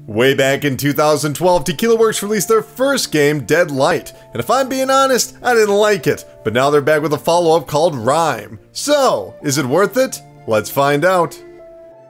Way back in 2012, Tequila Works released their first game, Dead Light, and if I'm being honest, I didn't like it, but now they're back with a follow-up called RiME. So, is it worth it? Let's find out.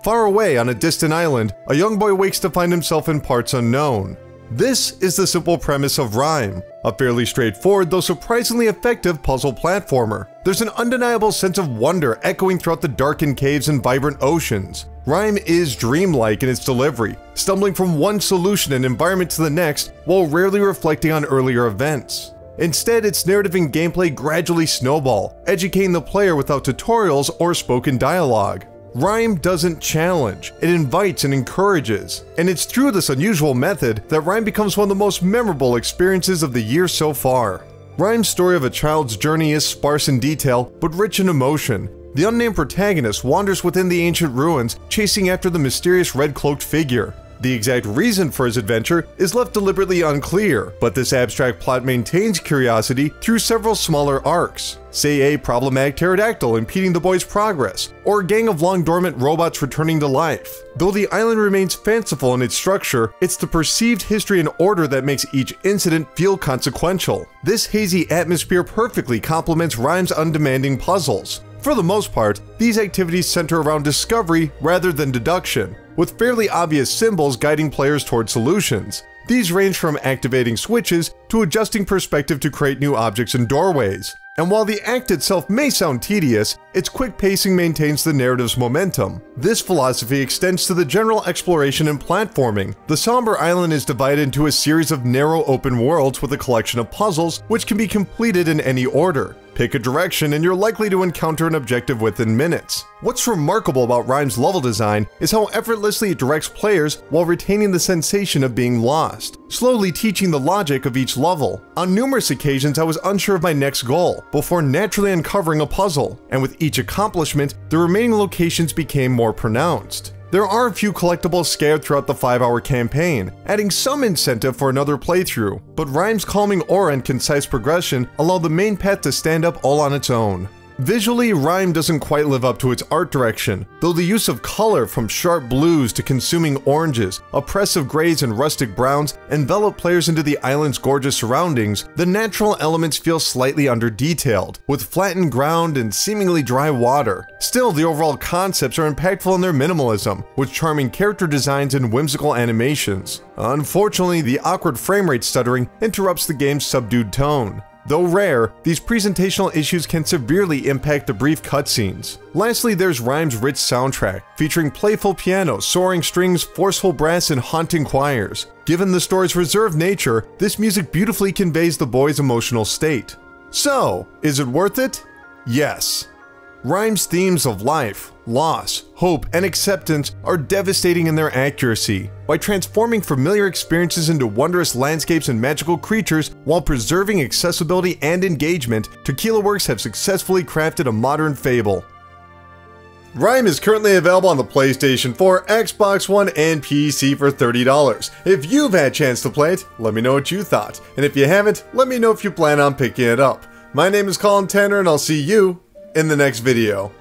Far away on a distant island, a young boy wakes to find himself in parts unknown. This is the simple premise of RiME, a fairly straightforward though surprisingly effective puzzle platformer. There's an undeniable sense of wonder echoing throughout the darkened caves and vibrant oceans. RiME is dreamlike in its delivery, stumbling from one solution and environment to the next while rarely reflecting on earlier events. Instead, its narrative and gameplay gradually snowball, educating the player without tutorials or spoken dialogue. RiME doesn't challenge, it invites and encourages. And it's through this unusual method that RiME becomes one of the most memorable experiences of the year so far. RiME's story of a child's journey is sparse in detail, but rich in emotion. The unnamed protagonist wanders within the ancient ruins, chasing after the mysterious red-cloaked figure. The exact reason for his adventure is left deliberately unclear, but this abstract plot maintains curiosity through several smaller arcs. Say a problematic pterodactyl impeding the boy's progress, or a gang of long-dormant robots returning to life. Though the island remains fanciful in its structure, it's the perceived history and order that makes each incident feel consequential. This hazy atmosphere perfectly complements RiME's undemanding puzzles. For the most part, these activities center around discovery rather than deduction, with fairly obvious symbols guiding players toward solutions. These range from activating switches to adjusting perspective to create new objects and doorways. And while the act itself may sound tedious, its quick pacing maintains the narrative's momentum. This philosophy extends to the general exploration and platforming. The somber island is divided into a series of narrow open worlds with a collection of puzzles which can be completed in any order. Pick a direction and you're likely to encounter an objective within minutes. What's remarkable about RiME's level design is how effortlessly it directs players while retaining the sensation of being lost, slowly teaching the logic of each level. On numerous occasions I was unsure of my next goal, before naturally uncovering a puzzle, and with each accomplishment, the remaining locations became more pronounced. There are a few collectibles scattered throughout the 5-hour campaign, adding some incentive for another playthrough, but RiME's calming aura and concise progression allow the main path to stand up all on its own. Visually, RiME doesn't quite live up to its art direction, though the use of color from sharp blues to consuming oranges, oppressive grays and rustic browns envelop players into the island's gorgeous surroundings, the natural elements feel slightly under-detailed, with flattened ground and seemingly dry water. Still, the overall concepts are impactful in their minimalism, with charming character designs and whimsical animations. Unfortunately, the awkward frame rate stuttering interrupts the game's subdued tone. Though rare, these presentational issues can severely impact the brief cutscenes. Lastly, there's RiME's rich soundtrack, featuring playful piano, soaring strings, forceful brass, and haunting choirs. Given the story's reserved nature, this music beautifully conveys the boy's emotional state. So, is it worth it? Yes. RiME's themes of life, loss, hope, and acceptance are devastating in their accuracy. By transforming familiar experiences into wondrous landscapes and magical creatures while preserving accessibility and engagement, Tequila Works have successfully crafted a modern fable. RiME is currently available on the PlayStation 4, Xbox One, and PC for $30. If you've had a chance to play it, let me know what you thought. And if you haven't, let me know if you plan on picking it up. My name is Colin Tanner, and I'll see you in the next video.